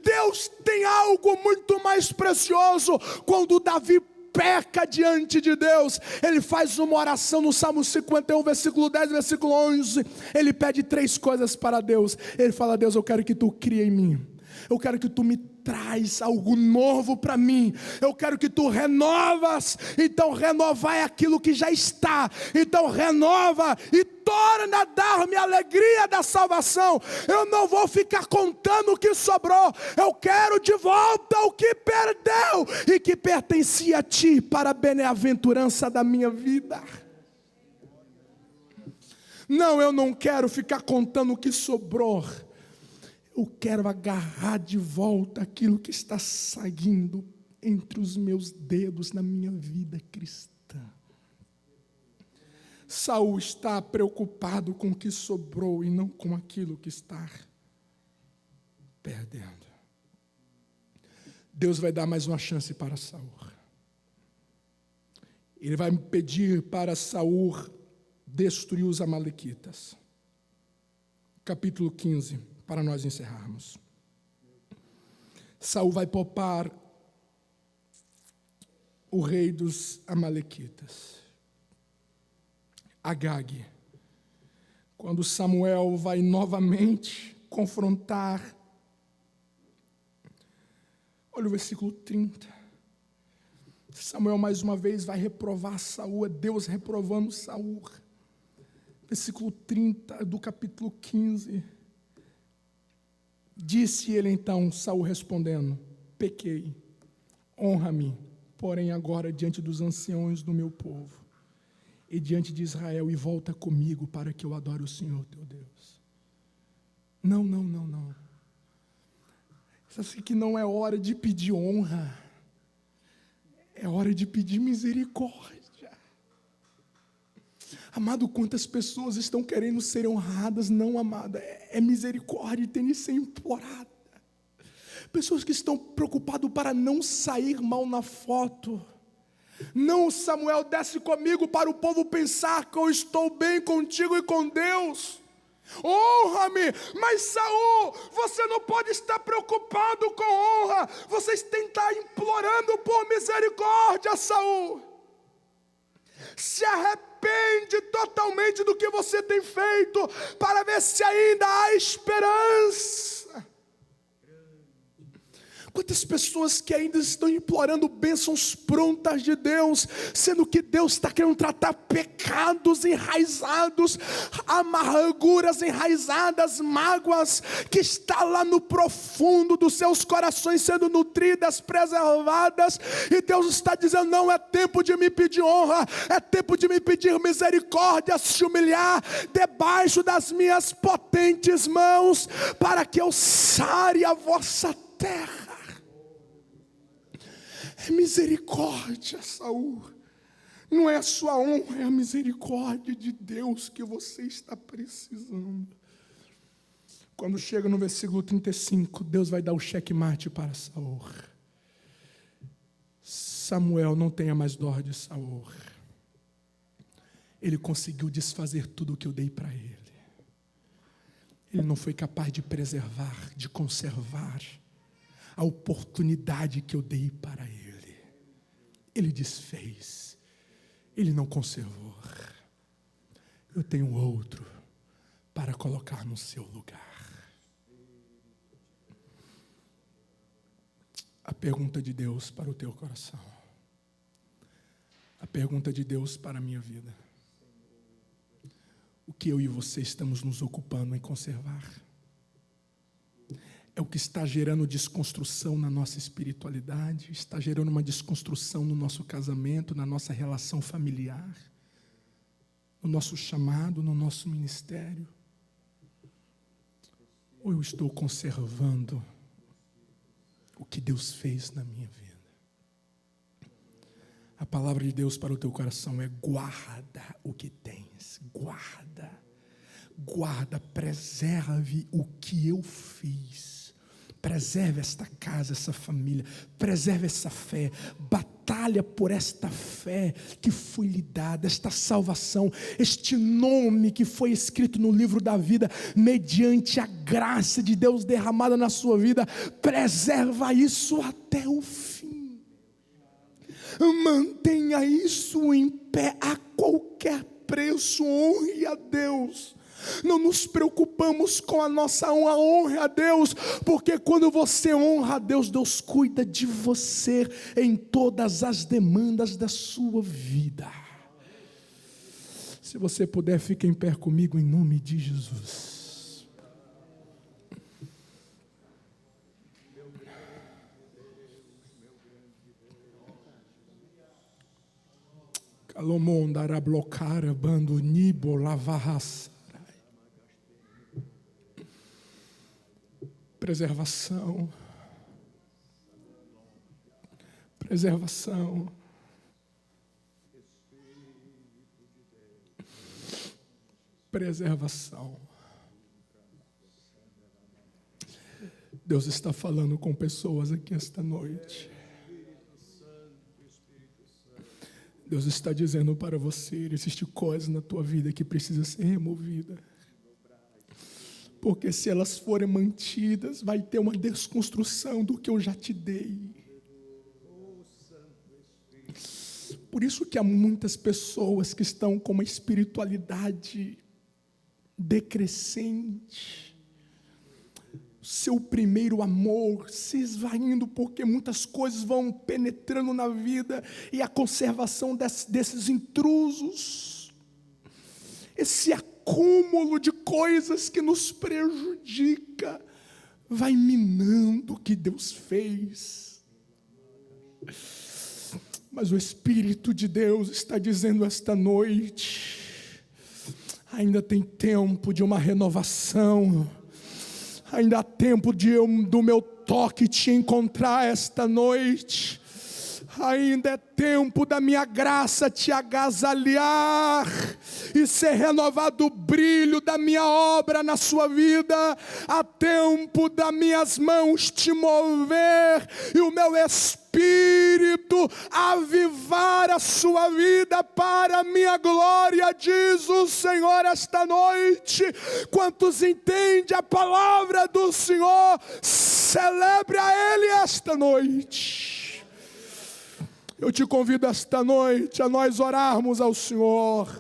Deus tem algo muito mais precioso. Quando Davi peca diante de Deus, ele faz uma oração no Salmo 51, versículo 10, versículo 11. Ele pede 3 coisas para Deus. Ele fala: Deus, eu quero que tu crie em mim Eu quero que tu me traz algo novo para mim. Eu quero que tu renovas. Então renovar é aquilo que já está. Então renova e torna a dar-me a alegria da salvação. Eu não vou ficar contando o que sobrou. Eu quero de volta o que perdeu e que pertencia a ti, para a bem-aventurança da minha vida. Não, eu não quero ficar contando o que sobrou. Eu quero agarrar de volta aquilo que está saindo entre os meus dedos na minha vida cristã. Saul está preocupado com o que sobrou e não com aquilo que está perdendo. Deus vai dar mais uma chance para Saul. Ele vai pedir para Saul destruir os amalequitas. Capítulo 15, para nós encerrarmos. Saul vai poupar o rei dos amalequitas, Agag. Quando Samuel vai novamente confrontar, olha o versículo 30. Samuel mais uma vez vai reprovar Saul, é Deus reprovando Saul. Versículo 30 do capítulo 15. Disse ele então, Saul respondendo: pequei, honra-me, porém agora diante dos anciãos do meu povo e diante de Israel, e volta comigo para que eu adore o Senhor teu Deus. Não. Isso assim que não é hora de pedir honra, é hora de pedir misericórdia. Amado, quantas pessoas estão querendo ser honradas? Não, amada, é misericórdia, tem que ser implorada. Pessoas que estão preocupadas para não sair mal na foto. Não, Samuel, desce comigo para o povo pensar que eu estou bem contigo e com Deus. Honra-me. Mas Saul, você não pode estar preocupado com honra. Vocês têm que estar implorando por misericórdia, Saul. Se arrepende totalmente do que você tem feito, para ver se ainda há esperança. Quantas pessoas que ainda estão implorando bênçãos prontas de Deus, sendo que Deus está querendo tratar pecados enraizados, amarguras enraizadas, mágoas que está lá no profundo dos seus corações sendo nutridas, preservadas, e Deus está dizendo: não é tempo de me pedir honra, é tempo de me pedir misericórdia, se humilhar debaixo das minhas potentes mãos, para que eu sare a vossa terra. É misericórdia, Saul. Não é a sua honra, é a misericórdia de Deus que você está precisando. Quando chega no versículo 35, Deus vai dar o checkmate para Saul. Samuel, não tenha mais dó de Saul. Ele conseguiu desfazer tudo o que eu dei para ele. Ele não foi capaz de preservar, de conservar a oportunidade que eu dei para ele. Ele desfez, ele não conservou. Eu tenho outro para colocar no seu lugar. A pergunta de Deus para o teu coração, a pergunta de Deus para a minha vida: o que eu e você estamos nos ocupando em conservar? É o que está gerando desconstrução na nossa espiritualidade, está gerando uma desconstrução no nosso casamento, na nossa relação familiar, no nosso chamado, no nosso ministério. Ou eu estou conservando o que Deus fez na minha vida? A palavra de Deus para o teu coração é: guarda o que tens, guarda, preserve o que eu fiz. Preserve esta casa, essa família, preserve essa fé, batalha por esta fé que foi lhe dada, esta salvação, este nome que foi escrito no livro da vida, mediante a graça de Deus derramada na sua vida. Preserva isso até o fim, mantenha isso em pé a qualquer preço. Honre a Deus Não nos preocupamos com a nossa honra a Deus, porque quando você honra a Deus, Deus cuida de você em todas as demandas da sua vida. Se você puder, fique em pé comigo em nome de Jesus. Calomon dará blocar bando nibo lavarraça. Preservação. Preservação. Preservação. Deus está falando com pessoas aqui esta noite. Deus está dizendo para você: existe coisa na tua vida que precisa ser removida. Porque se elas forem mantidas, vai ter uma desconstrução do que eu já te dei. Por isso que há muitas pessoas que estão com uma espiritualidade decrescente. Seu primeiro amor se esvaindo, porque muitas coisas vão penetrando na vida, e a conservação desses intrusos, esse acúmulo de coisas que nos prejudica, vai minando o que Deus fez. Mas o Espírito de Deus está dizendo esta noite: ainda tem tempo de uma renovação, ainda há tempo do meu toque te encontrar esta noite. Ainda é tempo da minha graça te agasalhar e ser renovado o brilho da minha obra na sua vida. Há tempo das minhas mãos te mover e o meu Espírito avivar a sua vida para a minha glória, diz o Senhor esta noite. Quantos entendem a palavra do Senhor, celebre a Ele esta noite. Eu te convido esta noite a nós orarmos ao Senhor.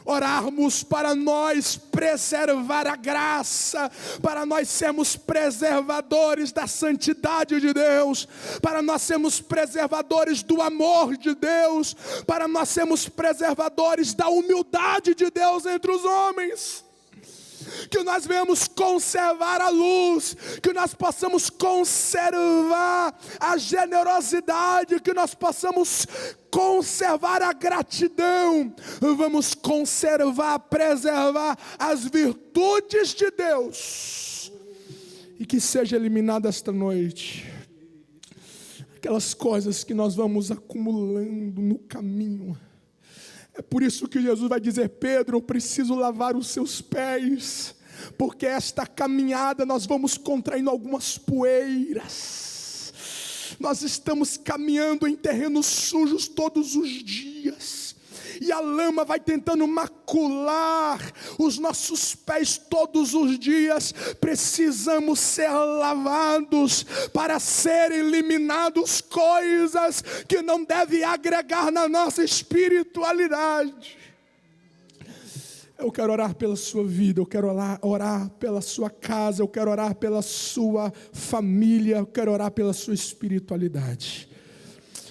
Orarmos para nós preservar a graça, para nós sermos preservadores da santidade de Deus, para nós sermos preservadores do amor de Deus, para nós sermos preservadores da humildade de Deus entre os homens. Que nós venhamos conservar a luz, que nós possamos conservar a generosidade, que nós possamos conservar a gratidão. Vamos conservar, preservar as virtudes de Deus, e que seja eliminada esta noite aquelas coisas que nós vamos acumulando no caminho. É por isso que Jesus vai dizer: Pedro, eu preciso lavar os seus pés, porque esta caminhada nós vamos contraindo algumas poeiras. Nós estamos caminhando em terrenos sujos todos os dias, e a lama vai tentando macular os nossos pés todos os dias. Precisamos ser lavados para serem eliminados coisas que não devem agregar na nossa espiritualidade. Eu quero orar pela sua vida, eu quero orar pela sua casa, eu quero orar pela sua família, eu quero orar pela sua espiritualidade.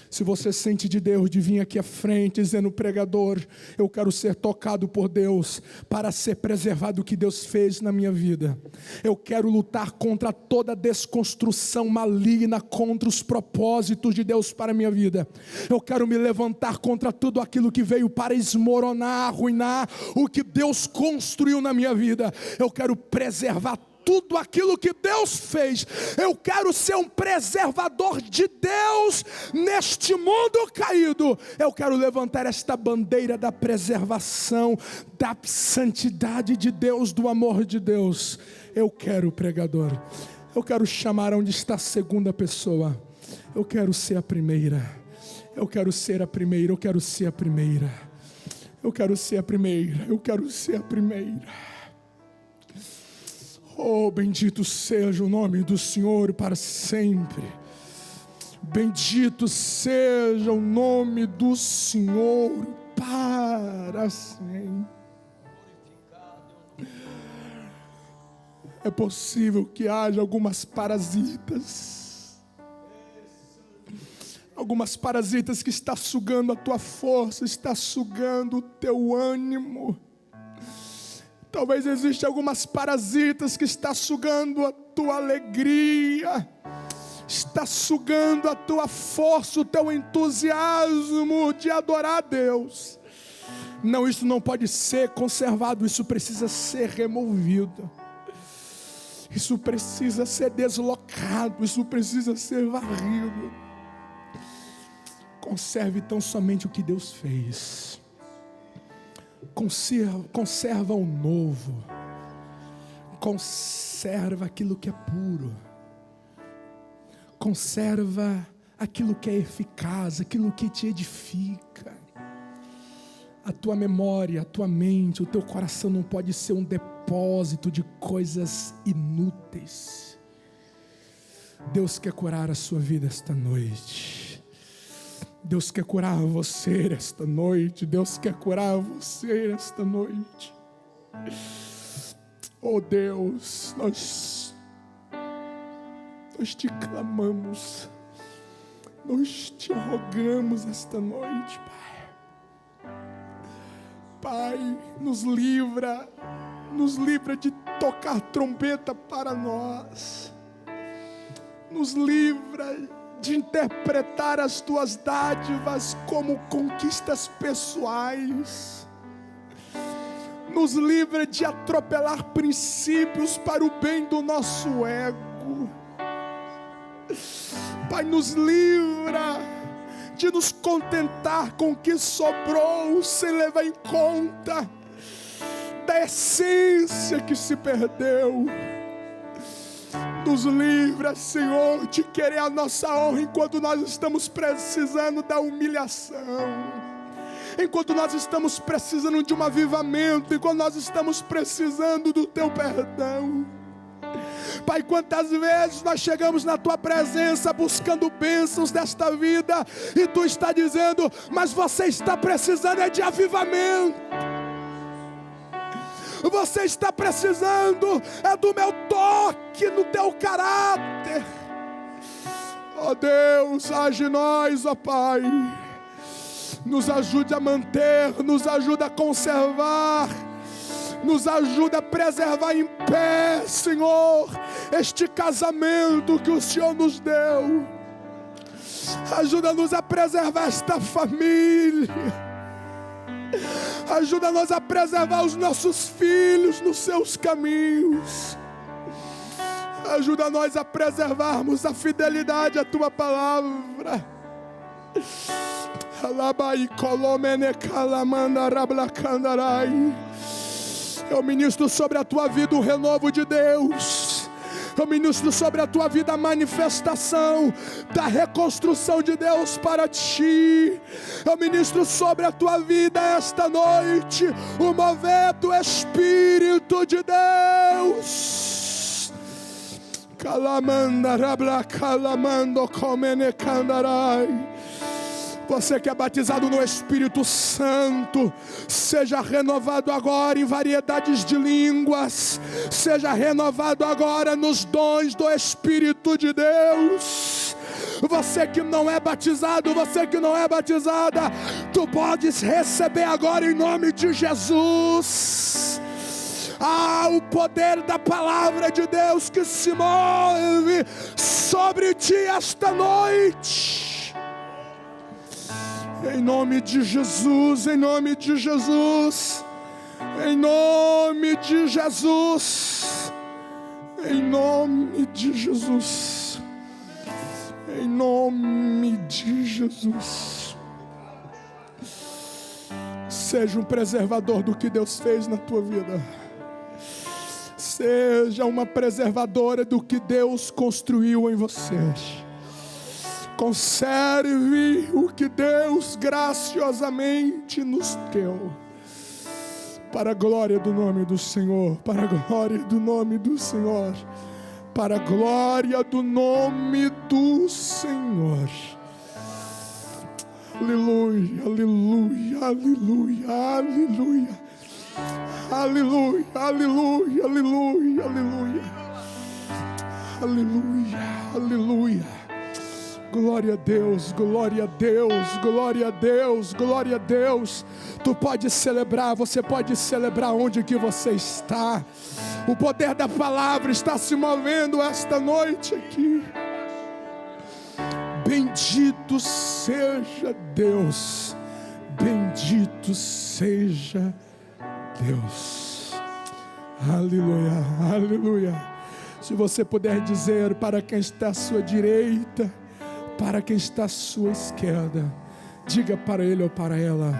Se você sente de Deus de vir aqui à frente dizendo: pregador, eu quero ser tocado por Deus para ser preservado o que Deus fez na minha vida. Eu quero lutar contra toda desconstrução maligna, contra os propósitos de Deus para a minha vida. Eu quero me levantar contra tudo aquilo que veio para esmoronar, arruinar o que Deus construiu na minha vida. Eu quero preservar tudo aquilo que Deus fez. Eu quero ser um preservador de Deus neste mundo caído. Eu quero levantar esta bandeira da preservação, da santidade de Deus, do amor de Deus. Eu quero, pregador, eu quero chamar onde está a segunda pessoa. Eu quero ser a primeira. Eu quero ser a primeira. Eu quero ser a primeira. Eu quero ser a primeira. Eu quero ser a primeira. Oh, bendito seja o nome do Senhor para sempre. Bendito seja o nome do Senhor para sempre. É possível que haja algumas parasitas. Algumas parasitas que está sugando a tua força, está sugando o teu ânimo. Talvez existam algumas parasitas que está sugando a tua alegria, está sugando a tua força, o teu entusiasmo de adorar a Deus. Não, isso não pode ser conservado, isso precisa ser removido. Isso precisa ser deslocado, isso precisa ser varrido. Conserve tão somente o que Deus fez. Conserva o novo. Conserva aquilo que é puro. Conserva aquilo que é eficaz, aquilo que te edifica. A tua memória, a tua mente, o teu coração não pode ser um depósito de coisas inúteis. Deus quer curar a sua vida esta noite. Deus quer curar você esta noite. Deus quer curar você esta noite. Oh Deus, nós te clamamos, nós te rogamos esta noite, Pai. Pai, nos livra de tocar trombeta para nós. Nos livra de interpretar as tuas dádivas como conquistas pessoais. Nos livra de atropelar princípios para o bem do nosso ego. Pai, nos livra de nos contentar com o que sobrou, sem levar em conta da essência que se perdeu. Nos livra, Senhor, de querer a nossa honra enquanto nós estamos precisando da humilhação, enquanto nós estamos precisando de um avivamento, enquanto nós estamos precisando do Teu perdão. Pai, quantas vezes nós chegamos na Tua presença buscando bênçãos desta vida e Tu está dizendo, mas você está precisando é de avivamento. Você está precisando é do meu toque no teu caráter. Ó Deus, age em nós, ó Pai. Nos ajude a manter, nos ajuda a conservar, nos ajuda a preservar em pé, Senhor, este casamento que o Senhor nos deu. Ajuda-nos a preservar esta família. Ajuda-nos a preservar os nossos filhos nos seus caminhos. Ajuda-nos a preservarmos a fidelidade à Tua palavra. Eu ministro sobre a tua vida o renovo de Deus. Eu ministro sobre a tua vida a manifestação da reconstrução de Deus para ti. Eu ministro sobre a tua vida esta noite o mover do Espírito de Deus. Você que é batizado no Espírito Santo, seja renovado agora em variedades de línguas, seja renovado agora nos dons do Espírito de Deus. Você que não é batizado, você que não é batizada, tu podes receber agora em nome de Jesus. O poder da palavra de Deus que se move sobre ti esta noite. Em nome de Jesus, em nome de Jesus, em nome de Jesus, em nome de Jesus, em nome de Jesus. Seja um preservador do que Deus fez na tua vida. Seja uma preservadora do que Deus construiu em você. Conserve o que Deus graciosamente nos deu, para a glória do nome do Senhor, para a glória do nome do Senhor, para a glória do nome do Senhor. Aleluia, aleluia, aleluia, aleluia, aleluia, aleluia, aleluia, aleluia. Aleluia, aleluia. Glória a Deus, glória a Deus, glória a Deus, glória a Deus. Tu pode celebrar, você pode celebrar onde que você está. O poder da palavra está se movendo esta noite aqui. Bendito seja Deus, bendito seja Deus. Aleluia, aleluia. Se você puder dizer para quem está à sua direita, para quem está à sua esquerda, diga para ele ou para ela: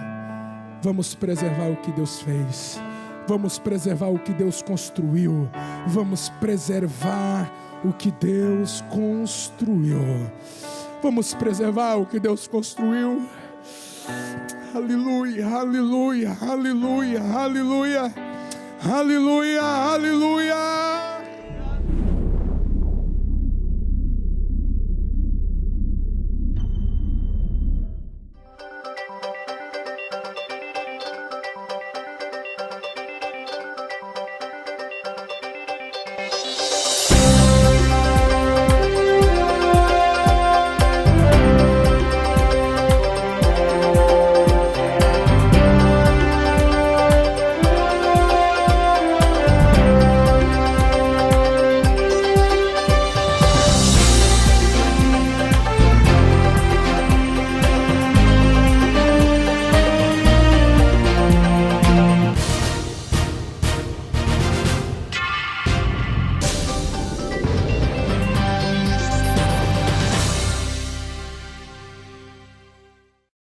vamos preservar o que Deus fez, vamos preservar o que Deus construiu, vamos preservar o que Deus construiu, vamos preservar o que Deus construiu. Aleluia, aleluia, aleluia, aleluia, aleluia, aleluia.